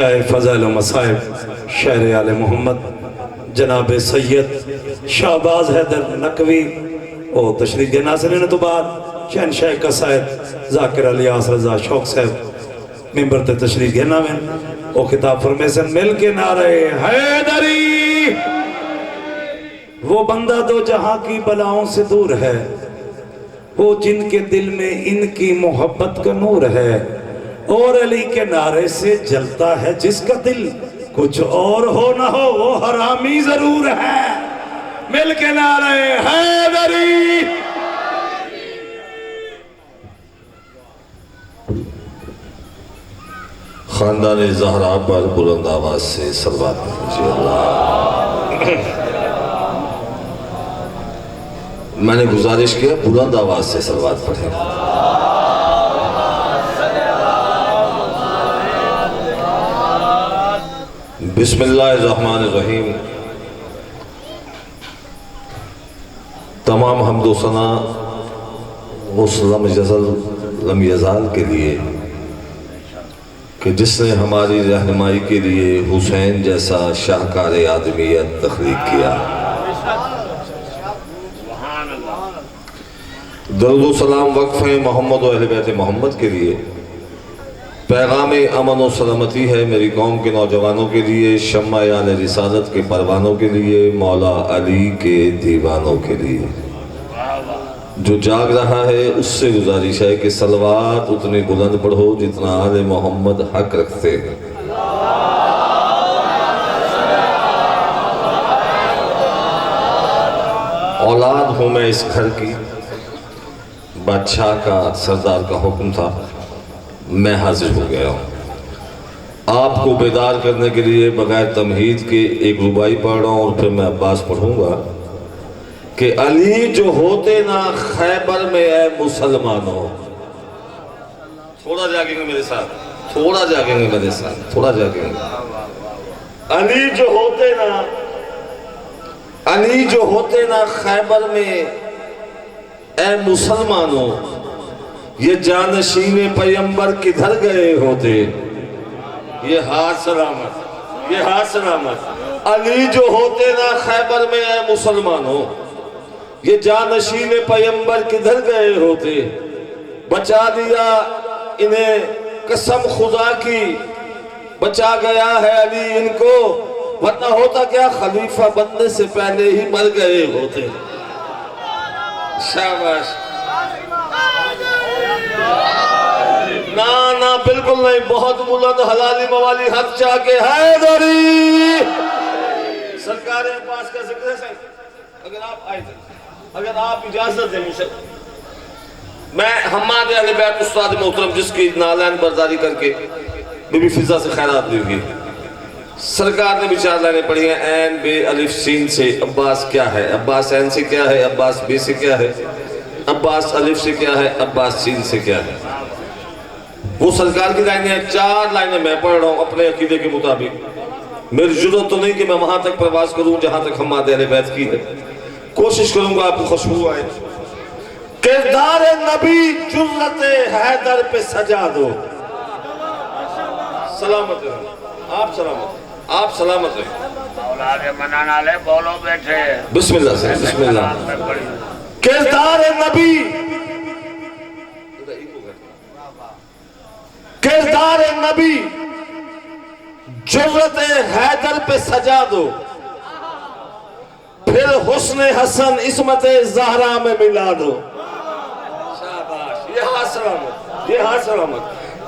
फ़ज़ल मसाइब शहर आले मोहम्मद जनाब सैयद शाहबाज हैदर नकवी और तशरीफ के नाज़रीन तो बाद शहनशाह कसायद ज़ाकिर अली रज़ा शौक साहब मेंबर ते तशरीफ के नाम वो खिताब फरमेसन मिल के नारे हैदरी। वो बंदा दो जहां की बलाओं से दूर है, वो जिनके दिल में इनकी मोहब्बत का नूर है, और अली के नारे से जलता है जिसका दिल, कुछ और हो ना हो वो हरामी जरूर है। मिल के नारे हैदरी। खानदान ज़हरा पर बुलंद आवाज से सलवात कीजिए। मैंने गुजारिश किया बुलंद आवाज से सलवात पढ़ें। बिस्मिल्लाहिर्रहमानिर्रहीम। तमाम हम्दो सना उस लम यज़ाल के लिए कि जिसने हमारी रहनुमाई के लिए हुसैन जैसा शाहकार आदमियत तख्लीक किया। दरूद सलाम वक्फ़े मोहम्मद और अहले बैत मोहम्मद के लिए, पैगाम अमन और सलामती है मेरी कौम के नौजवानों के लिए, शम्मा आले रिसालत के परवानों के लिए, मौला अली के दीवानों के लिए। जो जाग रहा है उससे गुजारिश है कि सलवात उतनी बुलंद पढ़ो जितना आले मोहम्मद हक रखते हैं। औलाद हूँ मैं इस घर की, बादशाह का सरदार का हुक्म था, मैं हाजिर हो गया हूँ। आपको बेदार करने के लिए बगैर तमहीद के एक रुबाई पढ़ रहा हूँ और फिर मैं अब्बास पढ़ूंगा कि अली जो होते ना खैबर में है मुसलमानों। थोड़ा जागेंगे मेरे साथ, थोड़ा जागेंगे मेरे साथ, थोड़ा जागेंगे। अली जो होते ना, अली जो होते ना खैबर में ए मुसलमानों, ये जानशीने पैगंबर किधर गए होते। ये हाथ सलामत, ये हाथ सलामत। अली जो होते ना खैबर में है मुसलमानों, ये जानशीने पैगंबर किधर गए होते। बचा दिया इन्हें कसम खुदा की, बचा गया है अली इनको, वरना होता क्या खलीफा बनने से पहले ही मर गए होते। शाबाश। ना ना बिल्कुल नहीं, बहुत बुलंद हलाली मवाली हक जाके हैदरी। सरकार अब्बास का जिक्र है। अगर आप आए थे, अगर आप इजाजत दें मुझे, मैं हम्माद अहले बैत उस्ताद मोहतरम जिसकी नालैन बर्दारी करके बीबी फिजा से खैरात दी हुई, सरकार ने भी 4 लाइनें पढ़ी हैं। ऐन बे अलिफ सीन से अब्बास क्या है, अब्बास ऐन से क्या है, अब्बास बे से क्या है, अब्बास अलिफ से क्या है, अब्बास सीन से क्या है। वो सरकार की लाइनें हैं, 4 लाइनें मैं पढ़ रहा हूँ अपने अकीदे के मुताबिक। मेरी जरूरत तो नहीं कि मैं वहां तक प्रवास करूं जहां तक हम्माद अहले बैत की है, कोशिश करूंगा आपको खुशबू आए। किरदार नबी जुर्रत हैदर पे सजा दो। सलामत रहो आप, सलामत आप, सलामत रहो। औलाद मनाना ले बोलो बैठे। बिस्मिल्लाह से, बिस्मिल्लाह। किरदार नबी, किरदार नबी जुर्रत हैदर पे सजा दो, फिर हुस्न हसन इस्मत ज़हरा में मिला दो। शाबाश, ये हाथ सलामत, ये हाथ सलामत।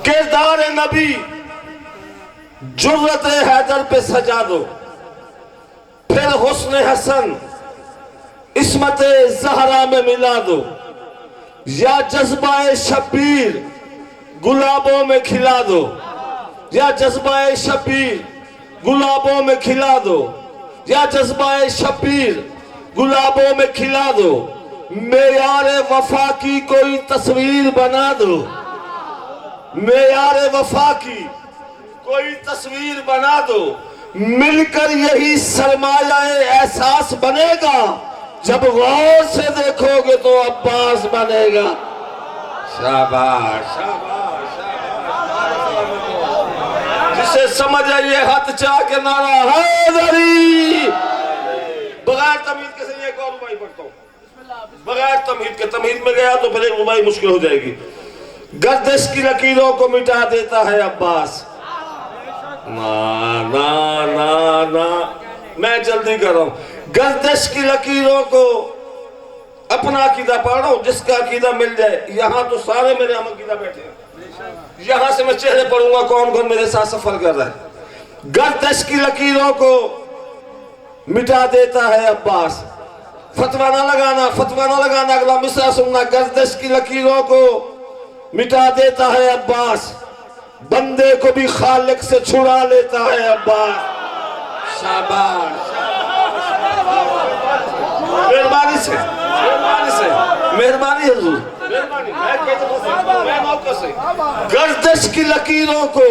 किरदार नबी जुर्रत हैदर पे सजा दो, फिर हुस्न हसन इस्मत ज़हरा में मिला दो। या जज्बाए शब्बीर गुलाबों में खिला दो, या जज्बाए शब्बीर गुलाबों में खिला दो, या जज्बाए शब्बीर गुलाबों में खिला दो। मेयारे वफा की कोई तस्वीर बना दो, मेयारे वफा की कोई तस्वीर बना दो। मिलकर यही सरमाया एहसास बनेगा, जब गौर से देखोगे तो अब्बास बनेगा। शाबाश शाबाश शाबाश। जिसे समझ आइए हाथ चाह के नारा हैदरी। बगैर तमीज के से एक और रुबाई पढ़ता हूँ, बगैर तमीज के। तमीज में गया तो फिर एक रुबाई मुश्किल हो जाएगी। गर्दिश की लकीरों को मिटा देता है अब्बास। ना ना ना ना, मैं जल्दी कर रहा हूं। गर्दिश की लकीरों को अपना अकीदा पढ़ रहा हूं, जिसका अकीदा मिल जाए। यहां तो सारे मेरे हम अकीदा बैठे हैं, यहां से मैं चेहरे पढ़ूंगा कौन कौन मेरे साथ सफर कर रहा है। गर्दिश की लकीरों को मिटा देता है अब्बास। फतवा ना लगाना, फतवा ना लगाना, अगला मिसरा सुनना। गर्दिश की लकीरों को मिटा देता है अब्बास, बंदे को भी खालिक से छुड़ा लेता है अब्बास। शाबाश, मेहरबानी से, मेहरबानी से, मेहरबानी हुजूर, मेहरबानी। मैं मौके से गर्दिश की लकीरों को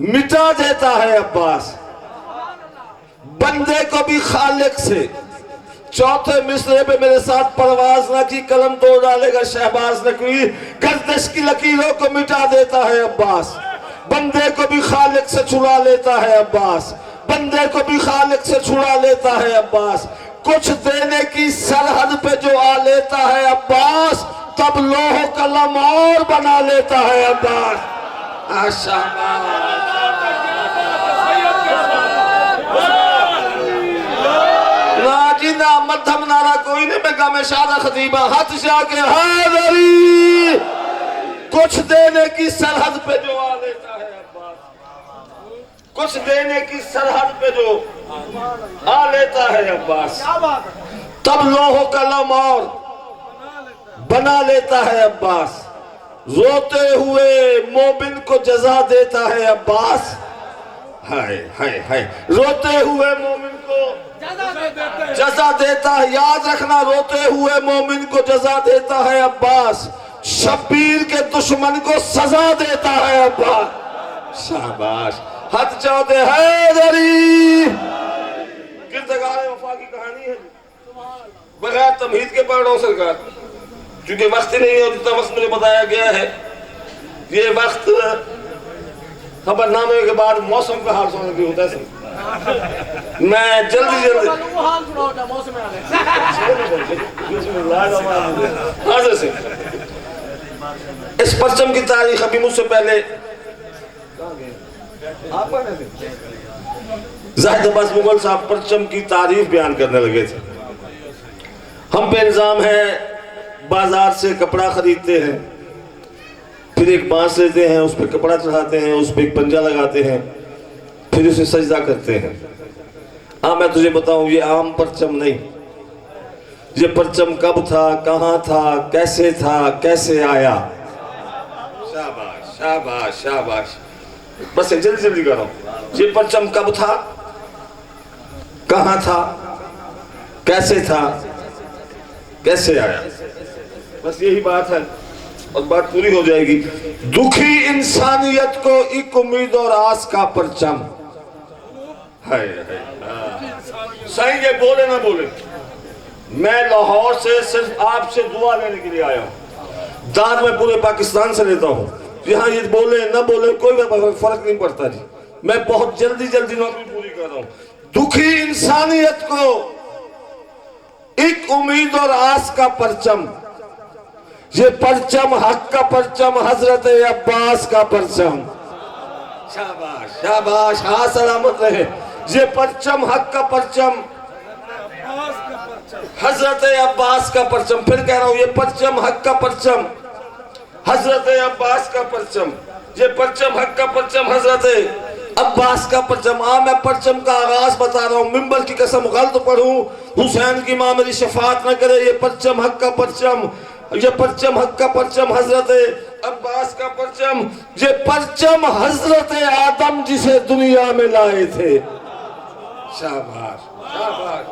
मिटा देता है अब्बास, बंदे को भी खालिक से। चौथे मिसरे पे मेरे साथ परवाज ना की, कलम तोड़ डालेगा शहबाज नकवी। गर्दिश की लकीरों को मिटा देता है अब्बास, बंदे को भी खालिक से छुड़ा लेता है अब्बास, बंदे को भी खालिक से छुड़ा लेता है अब्बास। कुछ देने की सरहद पे जो आ लेता है अब्बास, तब लोह कलम और बना लेता है अब्बास। ना मध्यम नारा कोई नहीं, मैं गामे शादा खतीबा हाथ से आके हैदरी। कुछ देने की सरहद पे जो आ लेता है अब्बास, कुछ देने की सरहद पे जो आ लेता है अब्बास, तब लोहो कलम और बना लेता है अब्बास। रोते हुए मोमिन को जजा देता है अब्बास। हाय हाय हाय, रोते हुए मोमिन को जजा देता है। याद रखना, रोते हुए मोमिन को जजा देता है अब्बास, शब्बीर के दुश्मन को सजा देता है अब्बास। शाबाश, हाथ चाहते हैदरी। किरदार वफा की कहानी है, बगैर तमहीद के पढ़ रहा हूं सरकार, क्योंकि वक्त नहीं है। जितना वक्त मुझे बताया गया है, ये वक्त खबरनामे के बाद मौसम का हाल सुनने की होता है। मैं जल्दी जल्दी से इस परचम की तारीख अभी मुझसे पहले जाहिद अब्बास मुगल साहब परचम की तारीफ बयान करने लगे थे। हम पे इल्जाम है बाजार से कपड़ा खरीदते हैं, फिर एक बांस लेते हैं, उस पर कपड़ा चढ़ाते हैं, उस पर एक पंजा लगाते हैं, फिर उसे सजदा करते हैं। हाँ, मैं तुझे बताऊं, ये आम परचम नहीं। ये परचम कब था, कहाँ था, कैसे था, कैसे आया। शाबाश शाबाश शाबाश, बस जल्दी जल्दी करो। ये परचम कब था, कहाँ था, कैसे था, कैसे आया, बस यही बात है और बात पूरी हो जाएगी। दुखी इंसानियत को एक उम्मीद और आस का परचम है। सही, ये बोले ना बोले, मैं लाहौर से सिर्फ आपसे दुआ लेने के लिए आया हूँ। दाद में पूरे पाकिस्तान से लेता हूँ। यहाँ ये बोले ना बोले कोई फर्क नहीं पड़ता जी। मैं बहुत जल्दी जल्दी नौकरी पूरी कर रहा हूँ। दुखी इंसानियत को एक उम्मीद और आस का परचम, ये परचम हक का परचम, हजरत अब्बास का परचम। शाबाश शाबाश, हाँ सलामत रहे। ये परचम हक का परचम, हजरत अब्बास का परचम। फिर कह रहा हूं, ये परचम हक का परचम, हजरत अब्बास का परचम। ये परचम हक का परचम, हजरत अब्बास का परचम। मैं परचम का आगाज बता रहा हूँ, मिंबर की कसम गलत पढ़ूं, हुसैन की मां मेरी शफात न करे। ये परचम हक का परचम, ये परचम हक का परचम, हजरत अब्बास का परचम। ये परचम हजरत आदम जिसे दुनिया में लाए थे। शाबाश शाबाश,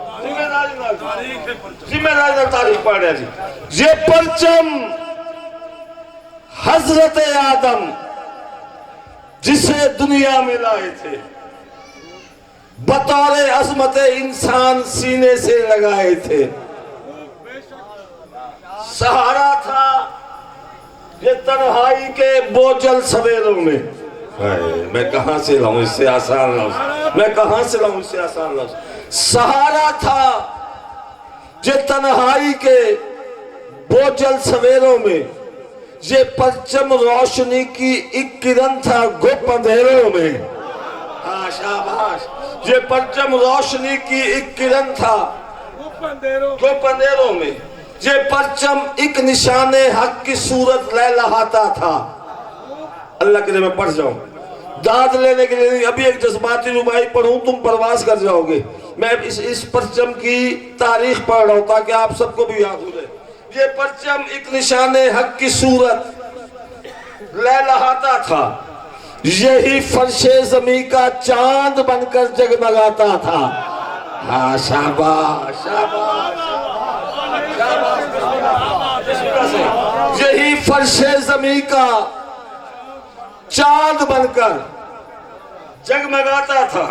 जिम्मेदारी तारीख पढ़ रहे जी। ये परचम हजरत आदम जिसे दुनिया में लाए थे, बतौर अजमत इंसान सीने से लगाए थे। सहारा था ये तन्हाई के बोझल सवेरों में। मैं कहां से लाऊं इससे आसान लफ्ज, मैं कहां से लाऊं इससे आसान लफ्ज। सहारा था जे तन्हाई के बोझल सवेरों में, ये परचम रोशनी की एक किरण था गुप अंधेरों में। हाँ शाबाश, ये परचम रोशनी की एक किरण था गुप अंधेरों में, ये परचम एक निशाने हक की सूरत लहलहाता था। अल्लाह के लिए मैं पढ़ जाऊं, दाद लेने के लिए अभी एक जज्बाती रुबाई पढ़ूं, तुम परवास कर जाओगे। मैं इस परचम की तारीख पढ़ रहा हूं ताकि आप सबको भी याद हो जाए। ये परचम एक निशाने हक की सूरत लहलहाता था, यही फर्शे जमी का चांद बनकर जगमगाता था। हाँ शाबाश शाबाश शाबाश, यही फर्शे जमी का चांद बनकर जगमगाता था।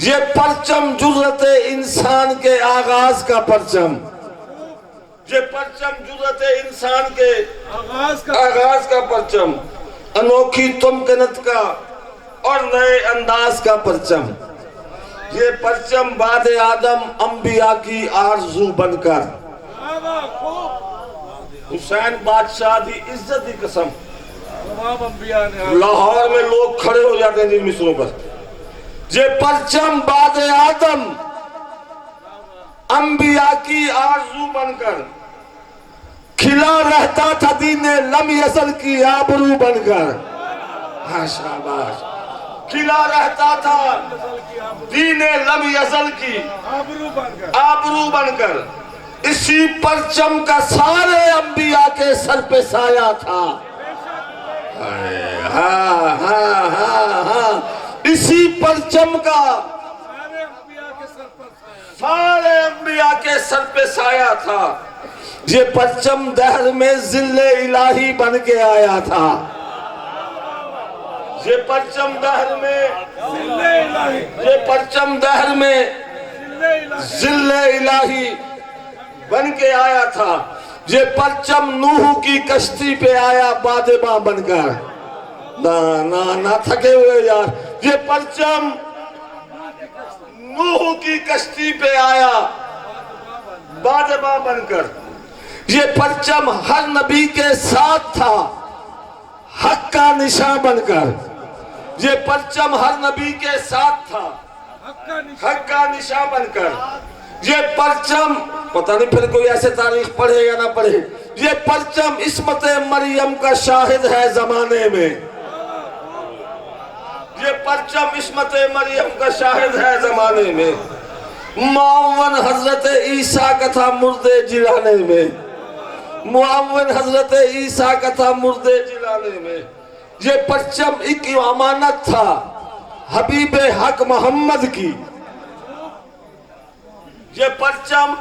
ये परचम जुर्रत इंसान के आगाज का परचम, ये परचम जुर्रत इंसान के आगाज का परचम, अनोखी तुमकनत का और नए अंदाज का परचम। ये परचम बाद आदम अंबिया की आरजू बनकर, हुसैन बादशाह की इज्जत की कसम, लाहौर में लोग खड़े हो जाते हैं जिन मिसरों पर। ये परचम बाद आदम अंबिया की आरजू बनकर खिला रहता था दीने लम यसल की आबरू बनकर। हाँ शाबाश, खिला रहता था दीने लम यसल की आबरू बनकर। इसी परचम का सारे अंबिया के सर पे साया था। हाँ हाँ हाँ हाँ, इसी परचम का सारे अंबिया के सर पे साया था। ये परचम दहर में जिल्ले इलाही बन के आया था। ये परचम दहर में, ये परचम दहर में जिल्ले इलाही बन के आया था। ये परचम नूह की कश्ती पे आया बादबा बनकर। ना ना ना थके हुए यार, ये परचम नूह की कश्ती पे आया बादबा बनकर। ये परचम हर नबी के साथ था हक का निशान बनकर। ये परचम हर नबी के साथ था हक का निशान बनकर। ये परचम पता नहीं फिर कोई ऐसे तारीख पढ़े या ना पढ़े, ये परचम इस्मत मरियम का शाहिद है जमाने में। ये परचम इस्मत मरियम का शाहिद है जमाने में। मुअव्वन हजरत ईसा का था मुर्दे जिलाने में, मुअव्वन हजरत ईसा का था मुर्दे जिलाने में। ये परचम एक अमानत था हबीब हक मोहम्मद की। ये परचम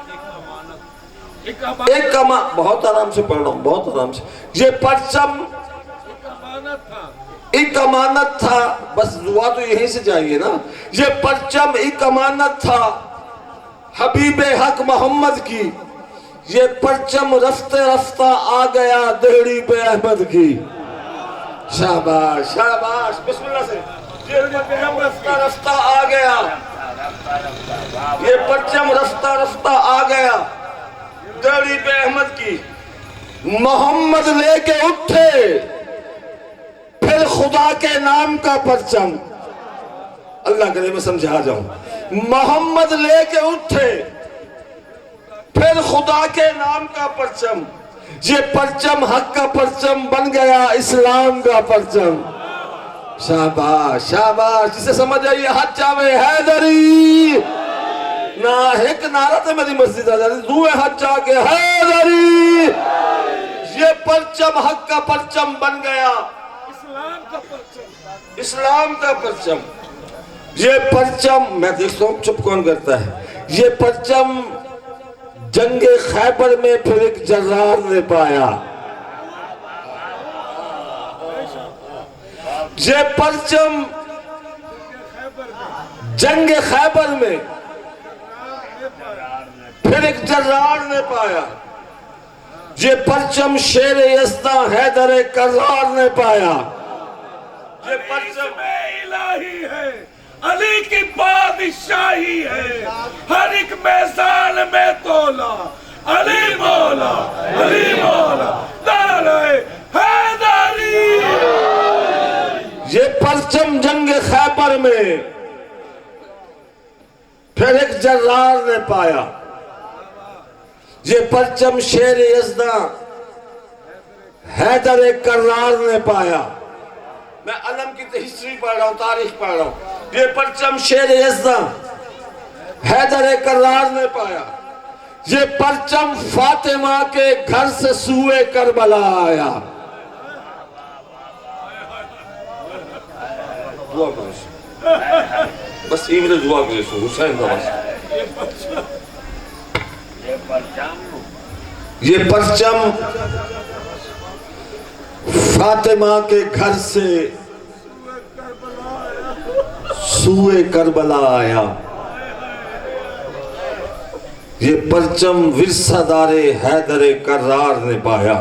एक बहुत आराम से पढ़ रहा हूं, बहुत आराम से। ये परचम एक अमानत था, बस दुआ तो यहीं से जाएगी ना। ये परचम एक अमानत था हबीब हक मोहम्मद की। ये परचम रफ्ते रफ्ता आ गया देहड़ी पे अहमद की। शाबाश शाबाश, बिस्मिल्लाह से। ये परचम रफ्ता रफ्ता आ गया, ये परचम रफ्ता रफ्ता आ गया देहड़ी पे अहमद की। मोहम्मद लेके उठे फिर खुदा के नाम का परचम। अल्लाह करे मैं समझा जाऊं। मोहम्मद लेके उठे फिर खुदा के नाम का परचम। ये परचम हक का परचम बन गया इस्लाम का परचम। शाबाश शाबाश, जिसे समझ आइए हाथ चावे हैदरी ना एक नारा तो मेरी मस्जिद आ जाती, दुए हाथ चाके हैदरी। ये परचम हक का परचम बन गया इस्लाम का परचम। ये परचम मैं देखता हूँ चुप कौन करता है। ये परचम जंगे खैबर में फिर एक जर्रार ने पाया। ये परचम जंगे खैबर में फिर एक जर्रार ने पाया। ये परचम शेर यज़्दा हैदर कर्रार ने पाया। ये परचम इलाही है, अली की बादशाही है, हर एक मैदान में तोला अली मौला, अली मौला, नारे हैदरी। ये परचम जंग खैबर में फिर एक जर्रार ने पाया, ये परचम शेर यज़दा हैदर कर्रार ने पाया। मैं अलम की हिस्ट्री पढ़ रहा हूँ, तारीख पढ़ रहा हूँ। ये परचम शेर यज़दा हैदर कर्रार ने पाया, ये परचम फातिमा के घर से सूए करबला आया। दुआ करो बस, इमरे दुआ करो हुसैन का बस। ये परचम फातिमा के घर से सूए करबला आया। ये परचम विरसादारे हैदर कर्रार ने पाया।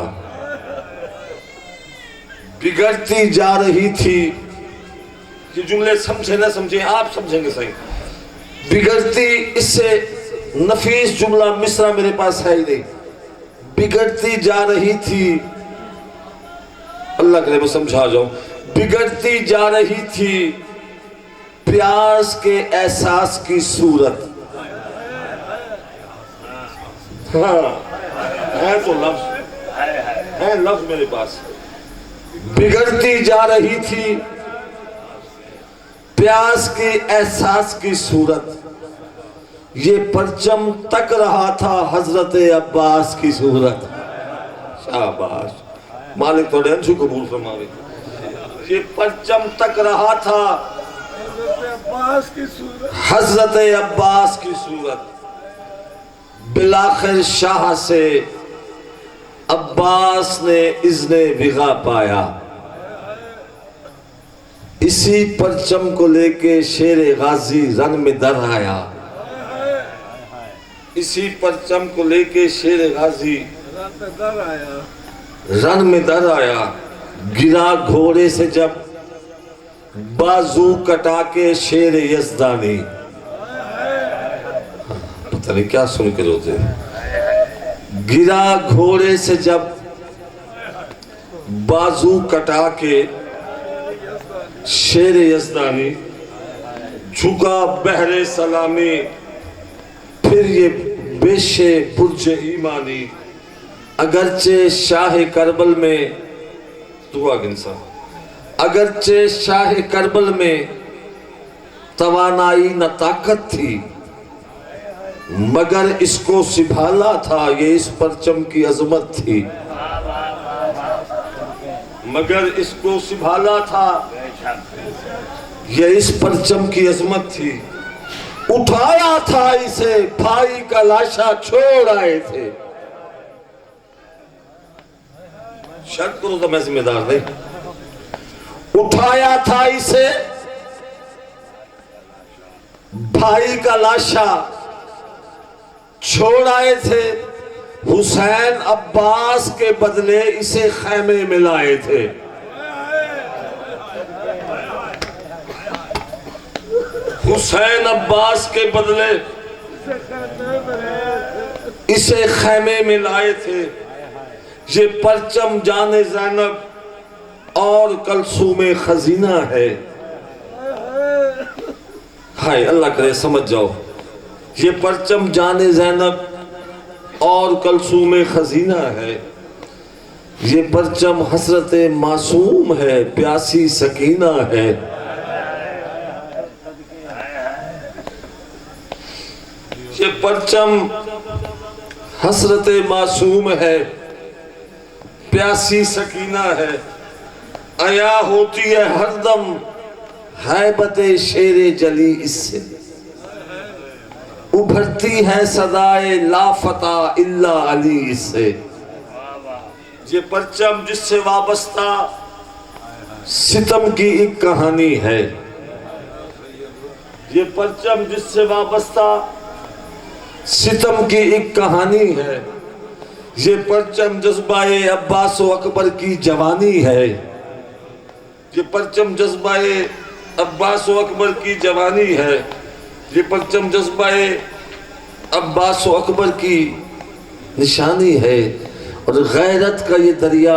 बिगड़ती जा रही थी, ये जुमले समझे ना समझे आप समझेंगे सही। बिगड़ती, इससे नफीस जुमला मिसरा मेरे पास है ही नहीं। बिगड़ती जा रही थी, अल्लाह करे मैं समझा जाऊं। बिगड़ती जा रही थी प्यास के एहसास की सूरत। हाँ है तो लफ्ज, है लफ्ज मेरे पास। बिगड़ती जा रही थी प्यास के एहसास की सूरत, ये परचम तक रहा था हजरत अब्बास की सूरत। शाबाश मालिक थोड़े अंशु कबूल फरमावे। ये परचम तक रहा था हजरत अब्बास की सूरत। बिलाखिर शाह से अब्बास ने इज़्ने विगा पाया। इसी परचम को लेके शेर गाजी रन में दर आया। इसी परचम को लेके शेर गाजी रन में दर आया। गिरा घोड़े से जब बाजू कटा के शेर यज़दानी। पता नहीं क्या सुन के रोते। गिरा घोड़े से जब बाजू कटा के शेर यज़दानी, झुका बहरे सलामी फिर ये बेशे पुरज ईमानी। अगरचे शाह करबल में दुआ गिनसा, अगरचे शाह करबल में तवानाई न ताकत थी, मगर इसको संभाला था ये इस परचम की अजमत थी। मगर इसको संभाला था ये इस परचम की अजमत थी। उठाया था इसे भाई का लाशा छोड़ आए थे। शर्त करो तो मैं जिम्मेदार नहीं। उठाया था इसे भाई का लाशा छोड़ आए थे। हुसैन अब्बास के बदले इसे खैमे में लाए थे। हुसैन अब्बास के बदले इसे खैमे में लाए थे। ये परचम जाने ज़ैनब और कलसूमे खजीना है। हाय अल्लाह करे समझ जाओ। ये परचम जाने ज़ैनब और कलसूमे खजीना है। ये परचम हसरत मासूम है, प्यासी सकीना है। ये परचम हसरत मासूम है, प्यासी सकीना है। आया होती है हरदम हैबत शेरे जली इससे। उभरती है सदाए लाफता इल्ला अली इससे। ये परचम जिससे वाबस्ता सितम की एक कहानी है। ये परचम जिससे वाबस्ता सितम की एक कहानी है। ये परचम जज्बाए अब्बास व अकबर की जवानी है। ये परचम जज्बाए अब्बास व अकबर की जवानी है, ये परचम जज्बाए अब्बास व अकबर की निशानी है। और गैरत का ये दरिया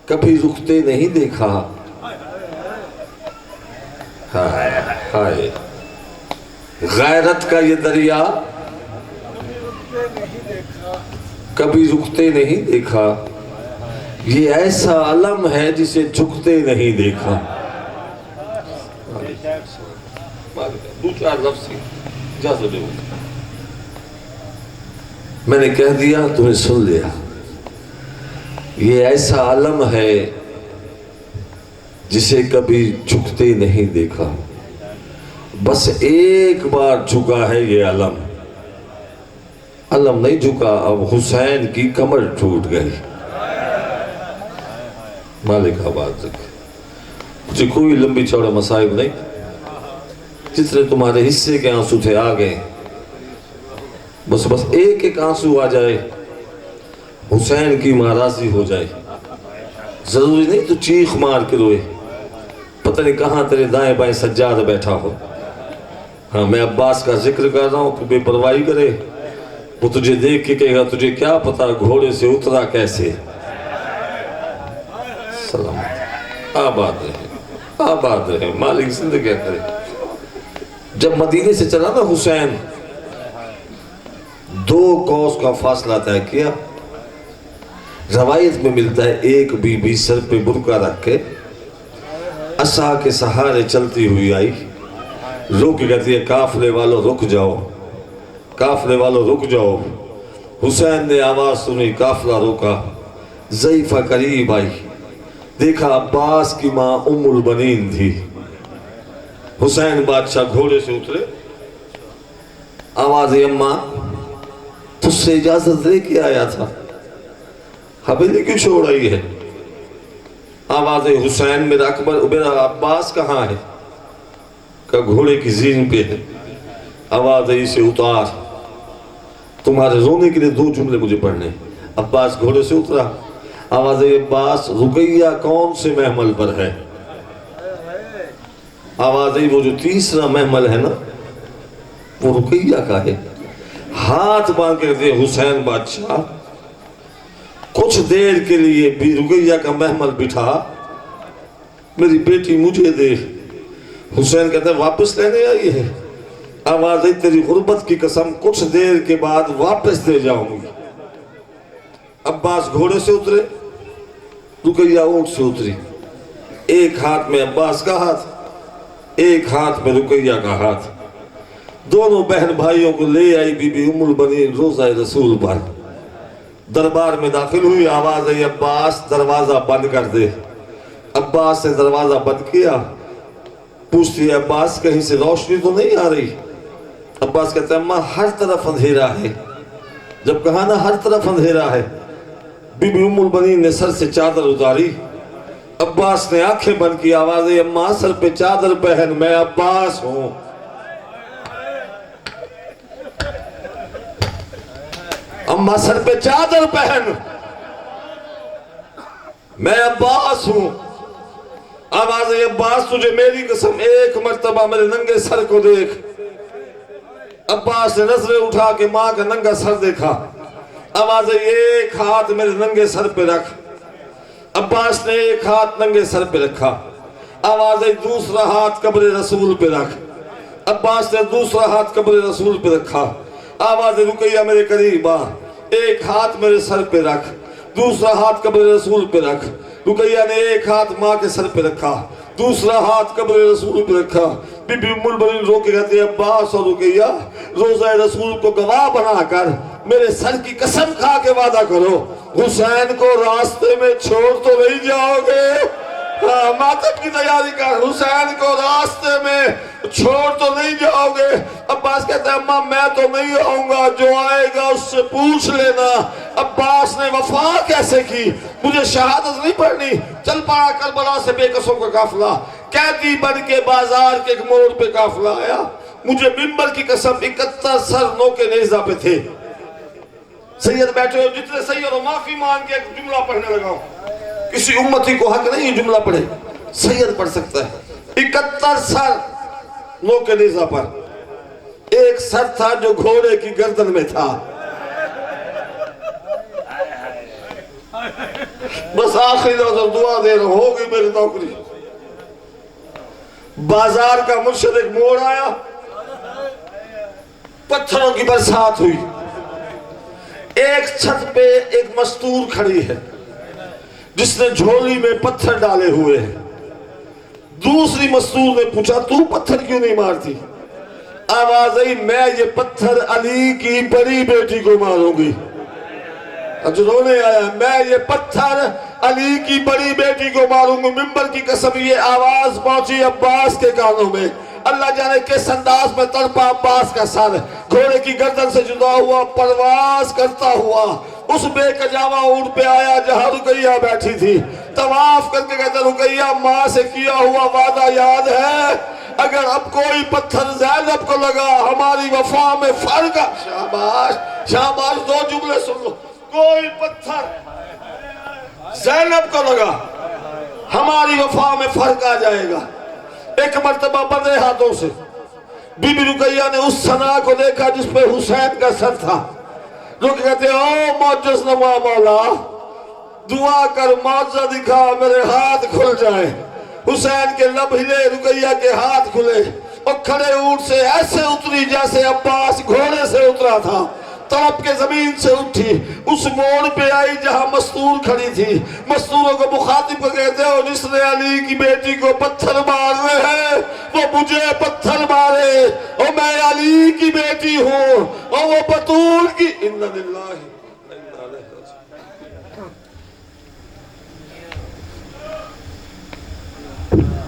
कभी रुकते नहीं देखा। हाय हाय, गैरत का ये दरिया कभी रुकते नहीं देखा। ये ऐसा अलम है जिसे झुकते नहीं देखा। दो चार लफ्ज़ इजाज़त दो। मैंने कह दिया, तुमने सुन लिया। ये ऐसा अलम है जिसे कभी झुकते नहीं देखा। बस एक बार झुका है ये अलम, अलम नहीं झुका। अब हुसैन की कमर टूट गई। मालिक आबाद रखे। मुझे कोई लंबी चौड़ा मसाइब नहीं, जितने तुम्हारे हिस्से के आंसू थे आ गए। बस एक एक आंसू आ जाए, हुसैन की महाराजी हो जाए। जरूरी नहीं तो चीख मार के रोए, पता नहीं कहाँ तेरे दाएं बाएं सज्जाद बैठा हो। हाँ, मैं अब्बास का जिक्र कर रहा हूँ, तू बेपरवाही करे, वो तुझे देख के कहेगा तुझे क्या पता घोड़े से उतरा कैसे। सलामत आबाद रहे, आबाद रहे, मालिक जिंदगी करे। जब मदीने से चला ना हुसैन, 2 कोस का फासला तय किया। रवायत में मिलता है एक बीबी सर पे बुर्का रख के असा के सहारे चलती हुई आई, रुक कहती है काफले वालों रुक जाओ, काफले वालों रुक जाओ। हुसैन ने आवाज सुनी, काफला रोका, ज़ईफा करीब आई, देखा अब्बास की माँ उम्मुल बनीन थी। हुसैन बादशाह घोड़े से उतरे, आवाज, अम्मा तुझसे इजाजत लेके आया था, हवेली क्यों छोड़ आई है? आवाज, हुसैन मेरा अकबर मेरा अब्बास कहाँ है? का घोड़े की जीन पे है। आवाज, इसे उतार, तुम्हारे रोने के लिए 2 जुमले मुझे पढ़ने। अब्बास घोड़े से उतरा। आवाज, अब्बास रुकैया कौन से महमल पर है? आवाज, वो जो तीसरा महमल है ना, वो रुकैया का है। हाथ बांध के दे हुसैन बादशाह, कुछ देर के लिए भी रुकैया का महमल बिठा, मेरी बेटी मुझे दे। हुसैन कहते हैं वापस लेने आई है। आवाज आई, तेरी गुर्बत की कसम कुछ देर के बाद वापस दे जाऊंगी। अब्बास घोड़े से उतरे, रुकैया ऊंट से उतरी। एक हाथ में अब्बास का हाथ, एक हाथ में रुकैया का हाथ। दोनों बहन भाइयों को ले आई बीबी उम्मुल बनीन रोज़ा रसूल पर। दरबार में दाखिल हुई। आवाज आई, अब्बास दरवाजा बंद कर दे। अब्बास ने दरवाजा बंद किया। पूछती है, अब्बास कहीं से रोशनी तो नहीं आ रही? अब्बास कहते हैं, अम्मा हर तरफ अंधेरा है। जब कहा ना हर तरफ अंधेरा है, बीबी उम्मुल बनीन ने सर से चादर उतारी। अब्बास ने आंखें बंद की। आवाज आई, अम्मा सर पे चादर पहन, मैं अब्बास हूं। अम्मा सर पे चादर पहन, मैं अब्बास हूं। आवाज है, अब्बास तुझे मेरी कसम एक मर्तबा मेरे नंगे सर को देख। अब्बास ने नजरें उठा के मां का नंगा सर देखा। आवाज है, एक हाथ मेरे नंगे सर पे रख। अब्बास ने एक हाथ नंगे सर पे रखा। आवाज है, दूसरा हाथ कब्र रसूल पे रख। अब्बास ने दूसरा हाथ कब्र रसूल पे रखा। आवाज, रुकैया मेरे करीब आ, एक हाथ मेरे सर पे रख, दूसरा हाथ कब्र रसूल पे रख। रुकैया ने एक हाथ माँ के सर पे रखा, दूसरा हाथ कब्र रसूल पे रखा। बीबी उम्मुल बनीन रो के कहती है, अब्बास और रुकैया रोज़ा रसूल को गवाह बनाकर मेरे सर की कसम खा के वादा करो, हुसैन को रास्ते में छोड़ तो नहीं जाओगे? हाँ, मातम की तैयारी कर, हुसैन को रास्ते में छोड़ तो नहीं जाओगे? अब्बास कहते हैं, अम्मा मैं तो नहीं आऊंगा, जो आएगा उससे पूछ लेना। अब्बास ने वफा कैसे की? मुझे शहादत नहीं पढ़नी। चल पड़ा करबला से बेकसों का काफिला, कैदी बन के बाजार के एक मोड़ पे काफिला आया। मुझे मिंबर की कसम 71 सर नौके नेज़ा पे थे। सैयद बैठे हो, जितने सैयद हो माफी मांग के एक जुमला पढ़ने लगा हूं। किसी उम्मती को हक नहीं जुमला पढ़े, सैयद पढ़ सकता है। 71 सर नो के नेज़ा पर, एक सर था जो घोड़े की गर्दन में था। बस आखिरी नजर दुआ दे रहा, होगी मेरी नौकरी। बाजार का मुर्शिद एक मोड़ आया, पत्थरों की बरसात हुई। एक छत पे एक मस्तूर खड़ी है जिसने झोली में पत्थर डाले हुए हैं। दूसरी मस्तूर ने पूछा, तू पत्थर क्यों नहीं मारती? आवाज आई, मैं ये पत्थर अली की बड़ी बेटी को मारूंगी। जो रोने आया, मैं ये पत्थर अली की बड़ी बेटी को मारूंगी। मिंबर की कसम, ये आवाज पहुंची अब्बास के कानों में। अल्लाह जाने किस अंदाज में तड़पा अब्बास का सर, घोड़े की गर्दन से जुदा हुआ, परवाज करता हुआ उस बेकजावा ऊंट पे आया जहां रुकैया बैठी थी। तवाफ करके कहता, रुकैया माँ से किया हुआ वादा याद है? अगर अब कोई पत्थर ज़ैनब को लगा, हमारी वफा में फर्क। शाबाश शाबाश, दो जुमले सुन लो। कोई पत्थर ज़ैनब को लगा, हमारी वफा में फर्क आ जाएगा। एक मर्तबा बंधे हाथों से बीबी रुकैया ने उस सना को देखा जिस पे हुसैन का सर था। रुक कहते, ओ मौजूद नमा मौला, दुआ कर, मौजा दिखा, मेरे हाथ खुल जाए। हुसैन के लब हिले, रुकैया के हाथ खुले और खड़े ऊंट से ऐसे उतरी जैसे अब्बास घोड़े से उतरा था। तड़प के जमीन से उठी, उस मोड़ पे आई जहां मस्तूर खड़ी थी। मस्तूरों को मुखातिब को कहते हो, जिसने अली की बेटी को पत्थर मारने हैं वो मुझे पत्थर मारे, और मैं अली की बेटी हूँ और वो बतूल की। इन्ना लिल्लाहि